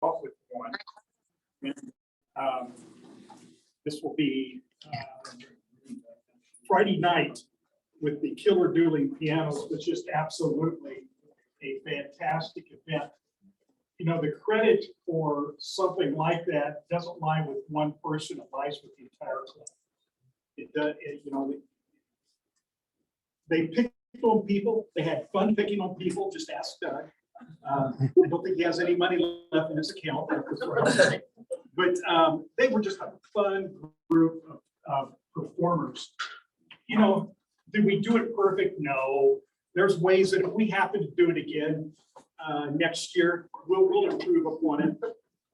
off with one. And, this will be Friday night with the Killer Dueling Pianos, was just absolutely a fantastic event. You know, the credit for something like that doesn't lie with one person, it lies with the entire club. It does, you know, they picked on people, they had fun picking on people, just ask Doug. I don't think he has any money left in his account. But they were just a fun group of performers. You know, did we do it perfect? No. There's ways that if we happen to do it again next year, we'll improve upon it.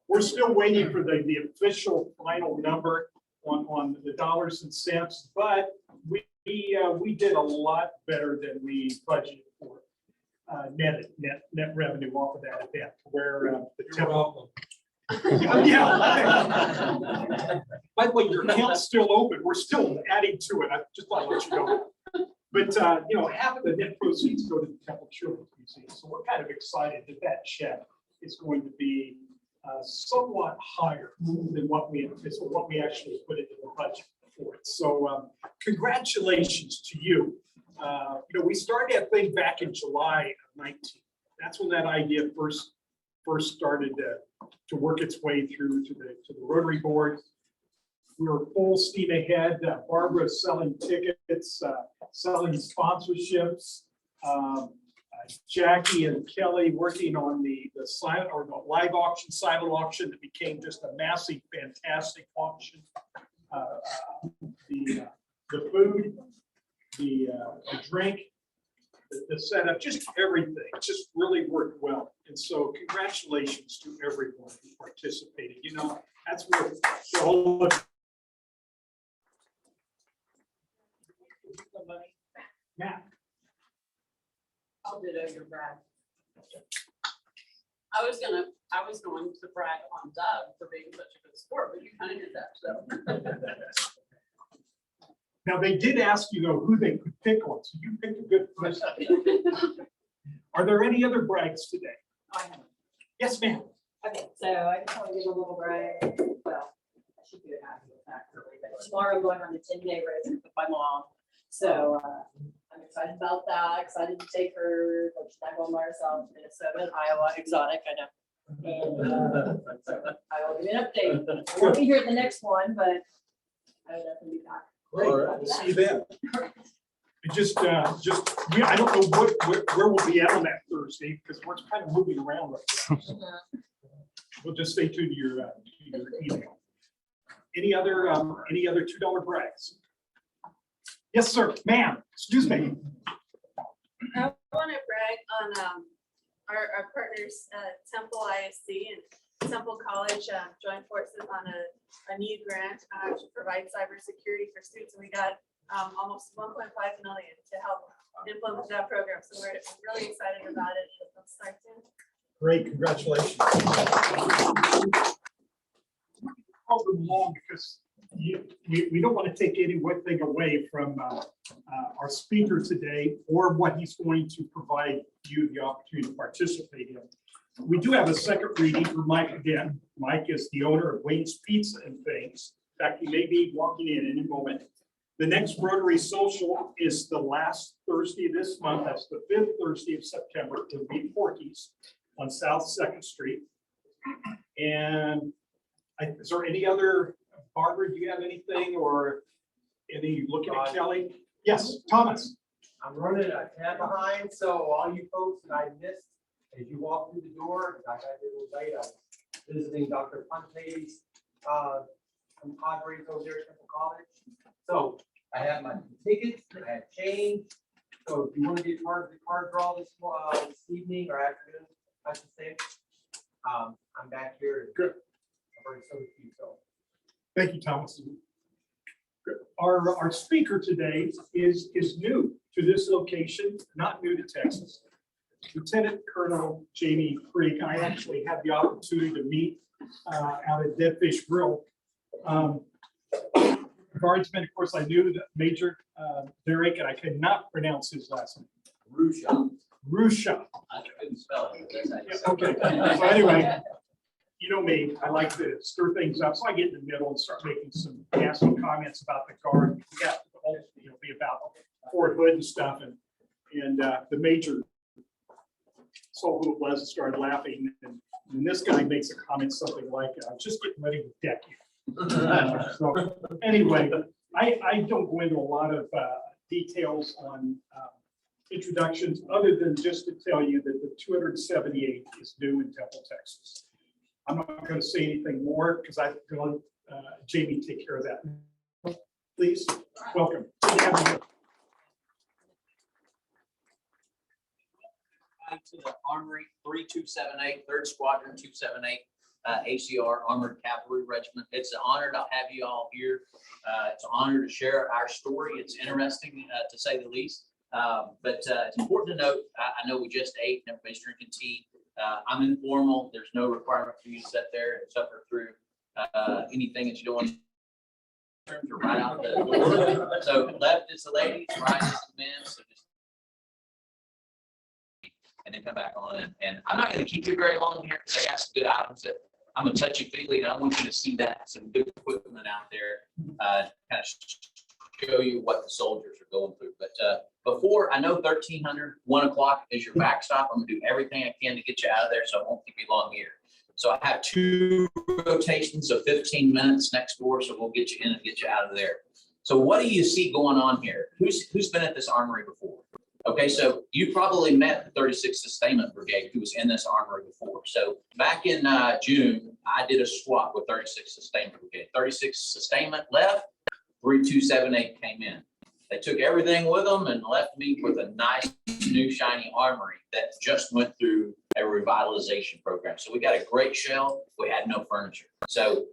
We're still waiting for the official final number on the dollars and cents, but we did a lot better than we budgeted for. Net revenue off of that event, where the typical. Yeah. By the way, your account's still open. We're still adding to it. I just thought I'd let you know. But you know, half of the net proceeds go to the Temple Children's Museum, so we're kind of excited that that check is going to be somewhat higher than what we anticipated, what we actually put into the budget for it. So congratulations to you. You know, we started that thing back in July of 19. That's when that idea first started to work its way through to the Rotary board. We were full steam ahead. Barbara selling tickets, selling sponsorships. Jackie and Kelly working on the silent or the live auction, silent auction that became just a massive, fantastic auction. The food, the drink, the setup, just everything, just really worked well. And so congratulations to everyone who participated. You know, that's what all of Matt. I'll ditto your brag. I was going to brag on Doug for being such a good sport, but you kind of did that. So. Now they did ask you though who they could pick on, so you picked a good person. Are there any other brags today? Yes, ma'am. Okay, so I just want to give a little brag. Well, I should do it after the fact, really, but tomorrow I'm going on the 10-day road trip with my mom. So I'm excited about that. Excited to take her. She's not going by herself to Minnesota and Iowa. Exotic, I know. And so I will give you an update. I won't be here at the next one, but I will definitely be back. Great. We'll see you then. Just yeah, I don't know where we'll be at on that Thursday because we're kind of moving around right now. We'll just stay tuned to your email. Any other $2 brags? Yes, sir, ma'am. Excuse me. I want to brag on our partners, Temple ISC and Temple College joined forces on a new grant to provide cybersecurity for students. And we got almost 1.5 million to help implement that program. So we're really excited about it. Let's start soon. Great, congratulations. I'll move along because we don't want to take anything away from our speaker today or what he's going to provide you the opportunity to participate in. We do have a second reading for Mike again. Mike is the owner of Wayne's Pizza and Things. In fact, he may be walking in any moment. The next Rotary Social is the last Thursday of this month. That's the 5th Thursday of September. It'll be Porky's on South 2nd Street. And is there any other, Barbara, do you have anything or any looking at Kelly? Yes, Thomas. I'm running a tad behind, so all you folks that I missed, as you walk through the door, like I did late, I was visiting Dr. Ponte's compadres over there at Temple College. So I had my tickets, I had change. So if you want to be part of the card draw this evening or afternoon, I should say, I'm back here. Good. I'll bring some to you. So Thank you, Thomas. Our speaker today is new to this location, not new to Texas. Lieutenant Colonel Jamie Creek. I actually had the opportunity to meet out at Dead Fish Grill. Guardsman, of course, I knew that Major Derek, and I could not pronounce his last name. Rusha. Rusha. I couldn't spell it. Okay. So anyway, you know me, I like to stir things up, so I get in the middle and start making some nasty comments about the guard. Yeah, be about Fort Hood and stuff, and the major saw who it was and started laughing, and this guy makes a comment something like, "I'm just getting ready to deck you." So anyway, I don't go into a lot of details on introductions, other than just to tell you that the 278 is new in Temple, Texas. I'm not going to say anything more because I've gone, Jamie, take care of that. Please, welcome. Good to have you here. To the Armory 3278, 3rd Squadron 278, ACR Armored Cavalry Regiment. It's an honor to have you all here. It's an honor to share our story. It's interesting to say the least. But it's important to note, I know we just ate and everybody's drinking tea. I'm informal. There's no requirement for you to sit there and suffer through anything that you don't want to right out the door. So left is the ladies, right is the men. So just and then come back on. And I'm not going to keep you very long here because I got some good items that I'm going to touch you feely, and I want you to see that some good equipment out there, kind of show you what the soldiers are going through. But before, I know 1300, 1 o'clock is your backstop. I'm going to do everything I can to get you out of there, so I won't keep you long here. So I have 2 rotations of 15 minutes next door, so we'll get you in and get you out of there. So what do you see going on here? Who's been at this armory before? Okay, so you probably met the 36th Sustainment Brigade, who was in this armory before. So back in June, I did a swap with 36th Sustainment Brigade. 36th Sustainment left, 3278 came in. They took everything with them and left me with a nice new shiny armory that just went through a revitalization program. So we got a great shell. We had no furniture. So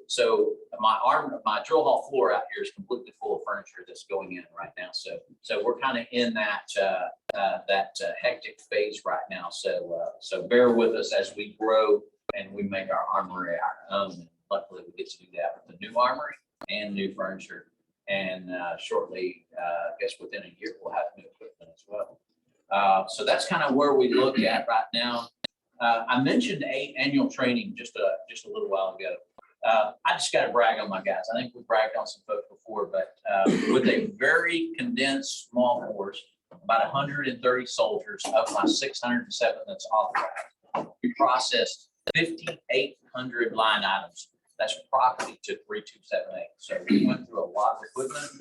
my drill hall floor out here is completely full of furniture that's going in right now. So we're kind of in that hectic phase right now. So bear with us as we grow and we make our armory our own. And luckily we get to do that with the new armory and new furniture. And shortly, I guess within a year, we'll have new equipment as well. So that's kind of where we look at right now. I mentioned annual training just a little while ago. I just got to brag on my guys. I think we bragged on some folks before, but with a very condensed small force, about 130 soldiers of my 607 that's authorized, we processed 5,800 line items. That's property to 3278. So we went through a lot of equipment.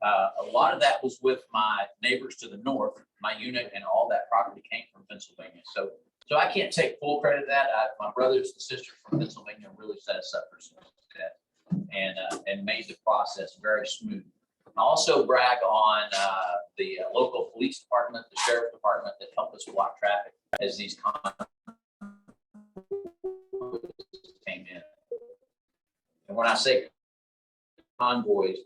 A lot of that was with my neighbors to the north. My unit and all that property came from Pennsylvania. So I can't take full credit of that. My brothers and sisters from Pennsylvania really set us up for success and made the process very smooth. I also brag on the local police department, the sheriff department that helped us block traffic as these came in. And when I say convoys,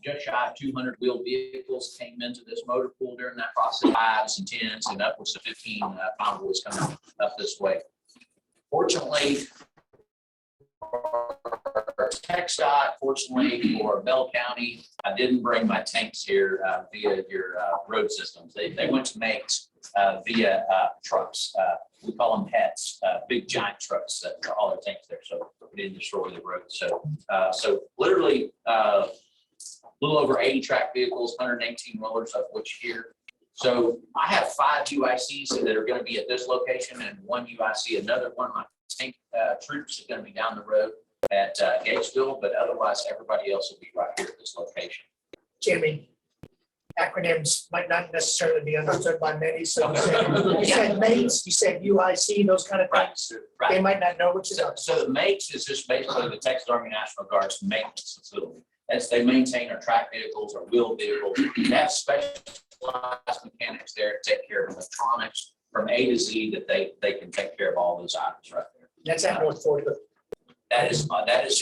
just shy of 200 wheeled vehicles came into this motor pool during that process, 5s and 10s and upwards to 15 convoys coming up this way. Fortunately, for TxDOT, fortunately for Bell County, I didn't bring my tanks here via your road systems. They went to Meigs via trucks. We call them pets, big giant trucks that all their tanks there, so we didn't destroy the road. So literally a little over 80 track vehicles, 118 rollers of which here. So I have 5 UICs that are going to be at this location, and 1 UIC, another one of my tank troops is going to be down the road at Gatesville, but otherwise everybody else will be right here at this location. Jimmy, acronyms might not necessarily be understood by many, so you Okay. said MATES, you said UIC, those kind of things. They Right. might not know what you So, are. so the MATES is just basically the Texas Army National Guard's maintenance facility. As they maintain our track vehicles or wheeled vehicles, they have specialized mechanics there to take care of electronics from A to Z that they can take care of all those items right there. That's at North Fort Hood. That is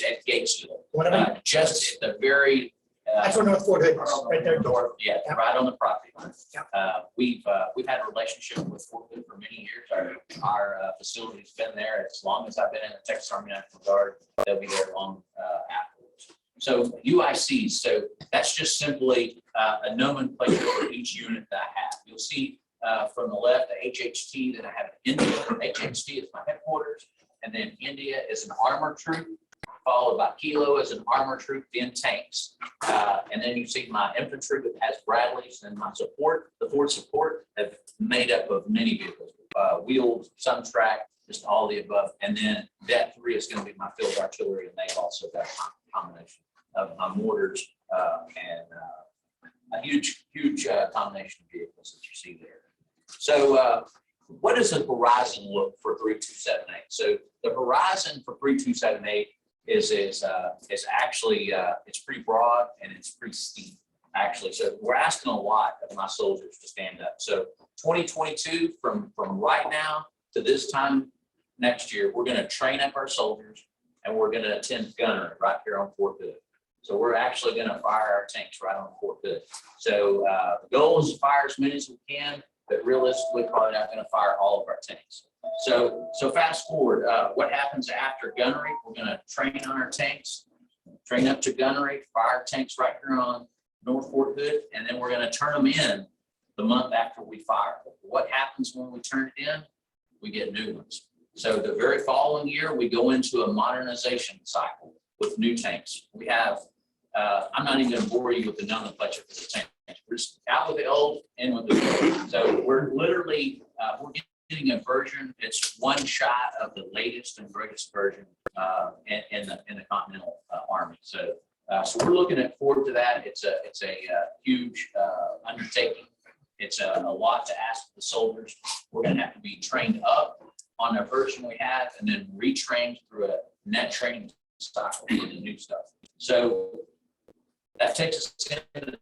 at Gatesville, One of them, just at the very. that's where North Fort Hood is, right there. North, yeah, Yeah. right on the property line. Yeah. We've had a relationship with Fort Hood for many years. Our facility's been there as long as I've been in the Texas Army National Guard. They'll be there long afterwards. So UICs, so that's just simply a nomenclature for each unit that I have. You'll see from the left, the HHT that I have in India. HHT is my headquarters. and then India is an armor troop, followed by Kilo as an armor troop, then tanks. And then you see my infantry that has Bradleys, and my support, the forward support, have made up of many vehicles, wheeled, some track, just all the above. And then Det 3 is going to be my field artillery, and they also got a combination of my mortars and a huge combination of vehicles that you see there. So what does the horizon look for 3278? So the horizon for 3278 is actually it's pretty broad and it's pretty steep actually. So we're asking a lot of my soldiers to stand up. So 2022 from right now to this time next year, we're going to train up our soldiers and we're going to attend gunnery right here on Fort Hood. So we're actually going to fire our tanks right on Fort Hood. So the goal is to fire as many as we can, but realistically probably not going to fire all of our tanks. So fast forward, what happens after gunnery? We're going to train on our tanks, train up to gunnery, fire tanks right here on North Fort Hood, and then we're going to turn them in the month after we fire. What happens when we turn it in? We get new ones. So the very following year, we go into a modernization cycle with new tanks. We have, I'm not even going to bore you with the nomenclature for the tanks. We're just out with the old, in with the new. So we're literally, we're getting a version. It's one shot of the latest and greatest version in the Continental Army. So we're looking forward to that. It's a huge undertaking. It's a lot to ask the soldiers. We're going to have to be trained up on the version we have, and then retrained through a net training cycle for the new stuff. So that takes us into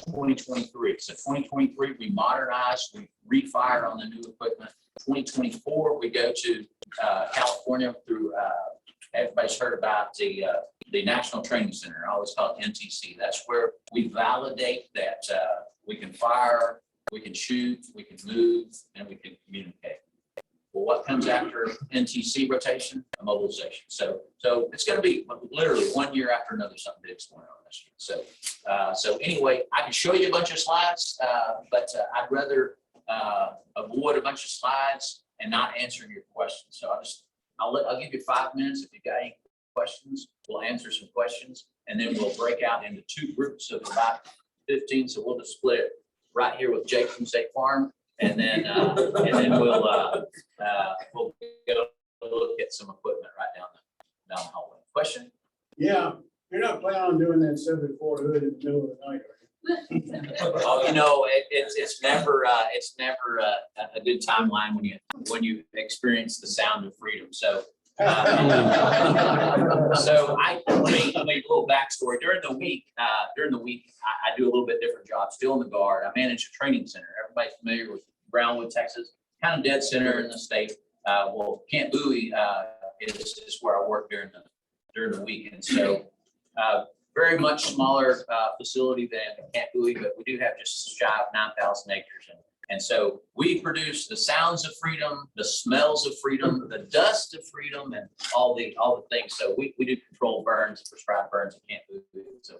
2023. So 2023, we modernize, we refire on the new equipment. 2024, we go to California through, everybody's heard about the National Training Center. I always call it NTC. That's where we validate that we can fire, we can shoot, we can move, and we can communicate. Well, what comes after NTC rotation? A mobilization. So it's going to be literally 1 year after another, something big's going on this year. So anyway, I can show you a bunch of slides, but I'd rather avoid a bunch of slides and not answer your questions. So I'll give you 5 minutes. If you got any questions, we'll answer some questions, and then we'll break out into 2 groups of about 15. So we'll just split it right here with Jake from State Farm, and then we'll go look at some equipment right down the hallway. Question? Yeah, you're not planning on doing that 74 hood in the middle of the night, are you? Oh, it's never a good timeline when you experience the sound of freedom. So so I mean, a little backstory. During the week, I do a little bit different job. Still in the Guard. I manage a training center. Everybody's familiar with Brownwood, Texas, kind of dead center in the state. Well, Camp Bowie is where I work during the week, and so very much smaller facility than Camp Bowie, but we do have just shy of 9,000 acres. And so we produce the sounds of freedom, the smells of freedom, the dust of freedom, and all the things. So we do controlled burns, prescribed burns at Camp Bowie. So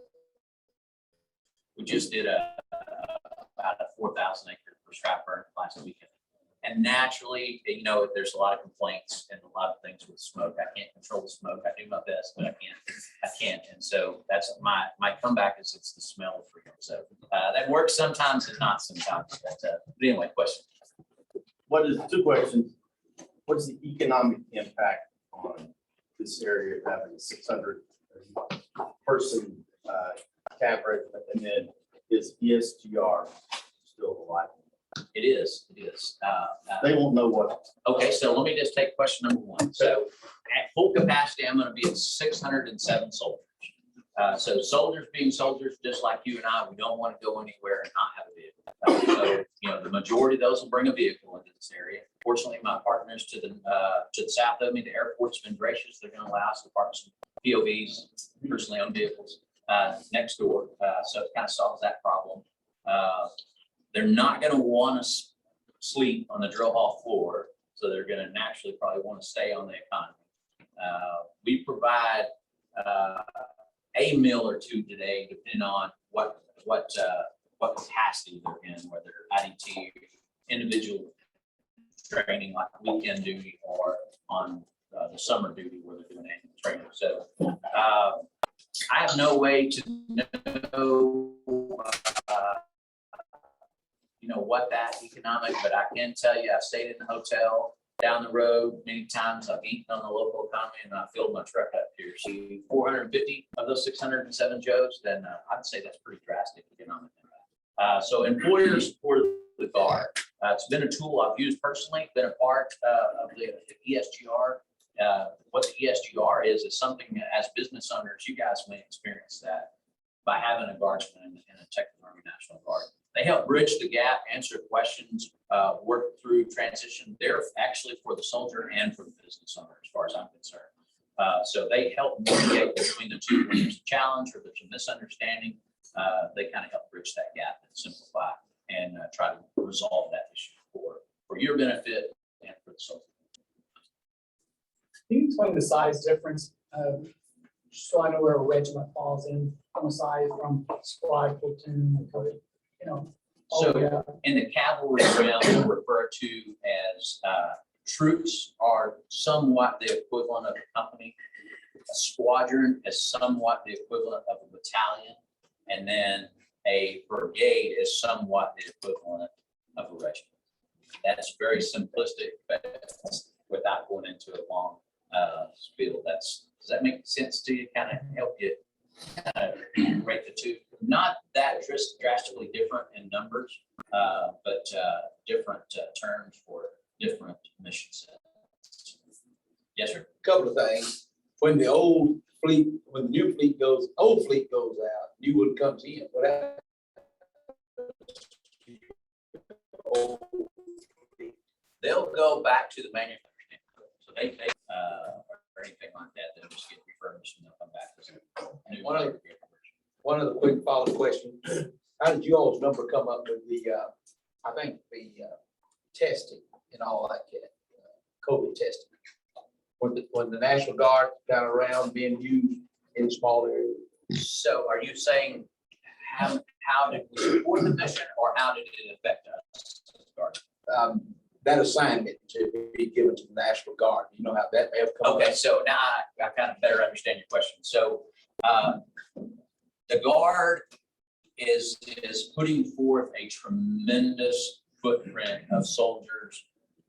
we just did about a 4,000 acre prescribed burn last weekend. And naturally, there's a lot of complaints and a lot of things with smoke. I can't control the smoke. I do my best, but I can't. And so that's my comeback is it's the smell of freedom. So that works sometimes and not sometimes. But anyway, question. What is 2 questions? What is the economic impact on this area of having a 600 person cavalry, and then is ESGR still alive? It is. They won't know what. Okay, so let me just take question number 1. So at full capacity, I'm going to be at 607 soldiers. So soldiers being soldiers, just like you and I, we don't want to go anywhere and not have a vehicle. So the majority of those will bring a vehicle into this area. Fortunately, my partners to the south of me, the airport's been gracious. They're going to allow us to park some POVs, personally owned vehicles, next door. So it kind of solves that problem. They're not going to want to sleep on the drill hall floor, so they're going to naturally probably want to stay on the economy. We provide a meal or 2 today, depending on what capacity they're in, whether IDT, individual training like weekend duty or on the summer duty where they're doing annual training. So I have no way to know, what that economic, but I can tell you, I stayed in the hotel down the road many times. I've eaten on the local economy and I filled my truck up here. See 450 of those 607 Joes, then I'd say that's pretty drastic economic impact. So employers support the Guard. It's been a tool I've used personally, been a part of the ESGR. What the ESGR is something that as business owners, you guys may experience that by having a guardsman in a Texas Army National Guard. They help bridge the gap, answer questions, work through transition. They're actually for the soldier and for the business owner, as far as I'm concerned. So they help mediate between the two. When there's a challenge or there's a misunderstanding, they kind of help bridge that gap and simplify and try to resolve that issue for your benefit and for the soldier. Can you explain the size difference? So I know where a regiment falls in from a size from squad, platoon, So in the cavalry realm, we refer to as troops are somewhat the equivalent of a company. A squadron is somewhat the equivalent of a battalion. And then a brigade is somewhat the equivalent of a regiment. That's very simplistic, but without going into a long spiel, does that make sense to you? Kind of help you rate the two. Not that drastically different in numbers, but different terms for different mission sets. Yes, sir. Couple of things. When the old fleet, when the new fleet goes, old fleet goes out, new one comes in. What happens? They'll go back to the manufacturer. So they or anything like that, they'll just get refurbished and they'll come back. One of the quick follow-up questions. How did you all's number come up with the, I think the testing and all that, COVID testing? When the National Guard got around being used in small areas? So are you saying how did we support the mission or how did it affect us? That assignment to be given to the National Guard, you know how that may have come up? Okay, so now I kind of better understand your question. So the Guard is putting forth a tremendous footprint of soldiers,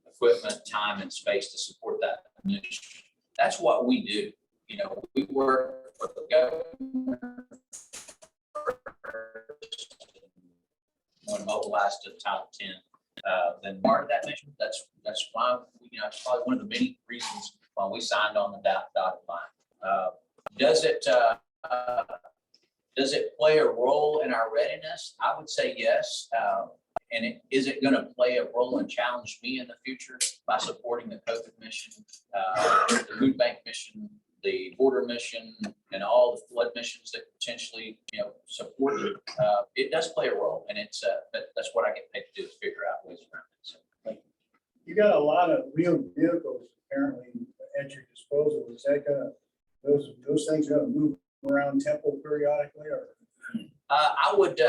equipment, time, and space to support that mission. That's what we do. We work for the government. When mobilized to Title 10, then part of that mission. That's why it's probably one of the many reasons why we signed on the dotted line. Does it play a role in our readiness? I would say yes. And is it going to play a role and challenge me in the future by supporting the COVID mission, the food bank mission, the border mission, and all the flood missions that potentially support it? It does play a role, and it's that's what I get paid to do, is figure out ways around it. So, You got a lot of wheeled vehicles apparently at your disposal. Is that those things gonna move around Temple periodically, or? I would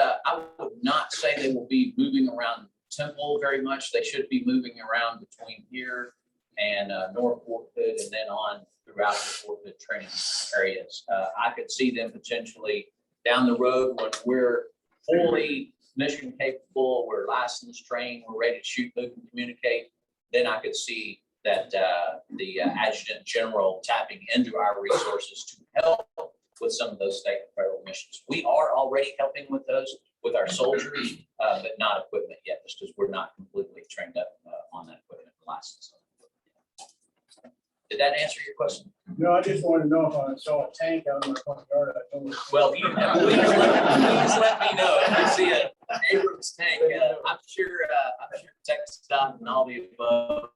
not say they will be moving around Temple very much. They should be moving around between here and North Fort Hood and then on throughout the Fort Hood training areas. I could see them potentially down the road when we're fully mission capable, we're licensed, trained, we're ready to shoot, move, and communicate. Then I could see that the adjutant general tapping into our resources to help with some of those state and federal missions. We are already helping with those with our soldiers, but not equipment yet, just because we're not completely trained up on that equipment license. Did that answer your question? No, I just wanted to know if I saw a tank out in my front yard. I told you. Well, please let me know if you see an Abrams tank. I'm sure Texas Dot and all the above.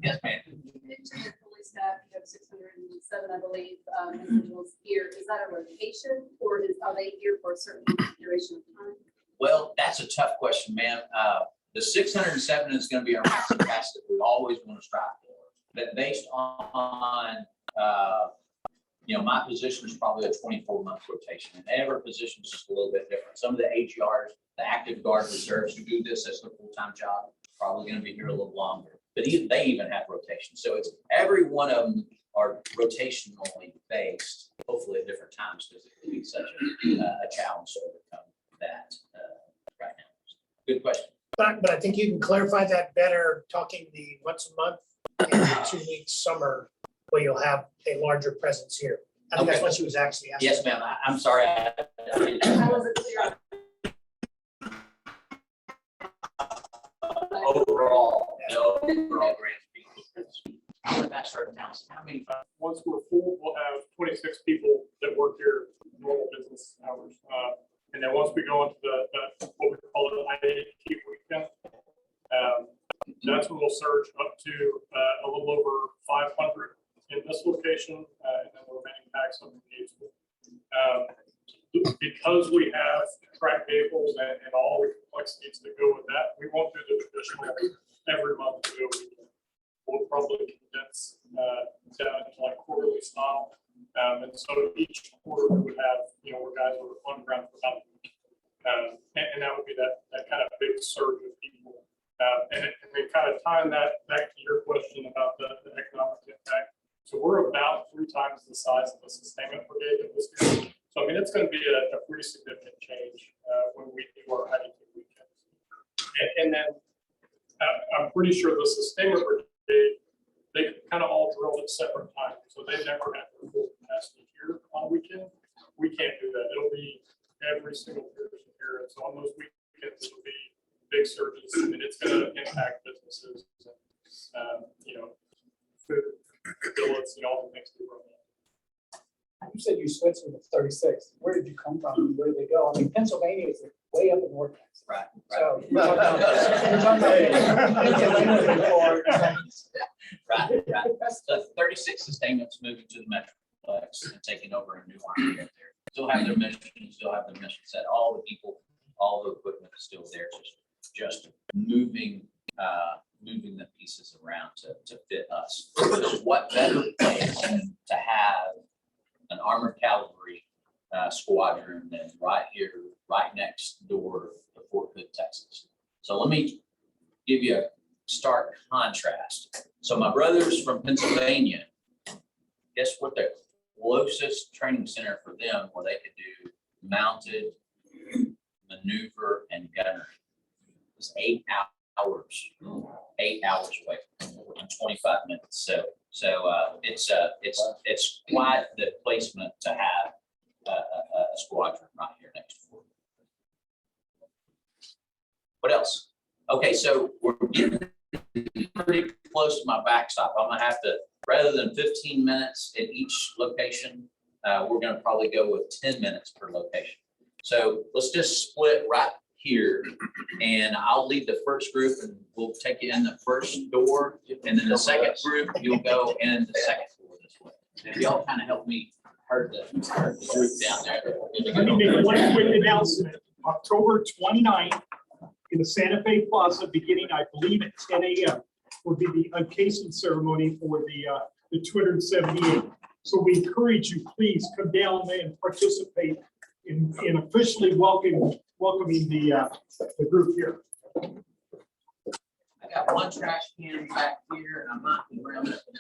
Yes, ma'am. Police staff, you have 607, I believe, individuals here. Is that a rotation or are they here for a certain duration of time? Well, that's a tough question, ma'am. The 607 is going to be our max capacity we always want to strive for. But based on, you know, my position is probably a 24-month rotation, and every position is just a little bit different. Some of the AGRs, the active guard reserves who do this as their full-time job, probably going to be here a little longer. But they even have rotation. So it's every one of them are rotationally based, hopefully at different times, because it can be such a challenge to overcome that right now. Good question. But I think you can clarify that better, talking the once a month and the 2 weeks summer, where you'll have a larger presence here. I think that's Okay. what she was actually asking. Yes, ma'am. I'm sorry. I wasn't clear. Overall, no, overall grant people. That's for announcing how many. Once we're full, we'll have 26 people that work here normal business hours. And then once we go into the what we call the IAQ weekend, that's when we'll surge up to a little over 500 in this location, and then the remaining packs on the Gainesville. Because we have track vehicles and all the complexities that go with that, we won't do the traditional every month. We'll probably condense down into like quarterly style. And so each quarter we would have, you know, where guys were on the ground for about a week. And that would be that kind of big surge of people. And kind of tying that back to your question about the economic impact. So we're about 3 times the size of the sustainment brigade that was here. So I mean, it's going to be a pretty significant change when we do our hiking weekends. And then I'm pretty sure the sustainment brigade, they kind of all drilled at separate times. So they never had their full capacity here on a weekend. We can't do that. It'll be every single person here. And so on those weekends, it'll be big surges, and it's going to impact businesses, and, you know, food, billets, and all the things we run. You said you switched from the 36. Where did you come from? Where did they go? I mean, Pennsylvania is way up in North Texas. Right. So you're talking about Right. So 36 sustainments moving to the Metroplex and taking over a new army up there. Still have their mission, still have their mission set. All the people, all the equipment is still there. Just moving the pieces around to fit us. So what better place to have an armored cavalry squadron than right here, right next door to Fort Hood, Texas. So let me give you a stark contrast. So my brothers from Pennsylvania, guess what the closest training center for them where they could do mounted maneuver and gunnery was 8 hours. 8 hours away in 25 minutes. So it's quite the placement to have a squadron right here next to Fort. What else? Okay, so we're getting pretty close to my backstop. I'm gonna have to, rather than 15 minutes at each location, we're gonna probably go with 10 minutes per location. So let's just split right here, and I'll lead the first group, and we'll take you in the first door, and then the second group, you'll go in the second door this way. If y'all kind of help me herd the group down there. Let me make one quick announcement. October 29th in the Santa Fe Plaza, beginning, I believe, at 10 a.m. will be the uncasing ceremony for the 278. So we encourage you, please come down there and participate in officially welcoming the group here. I got one trash can back here, and I might be rounding up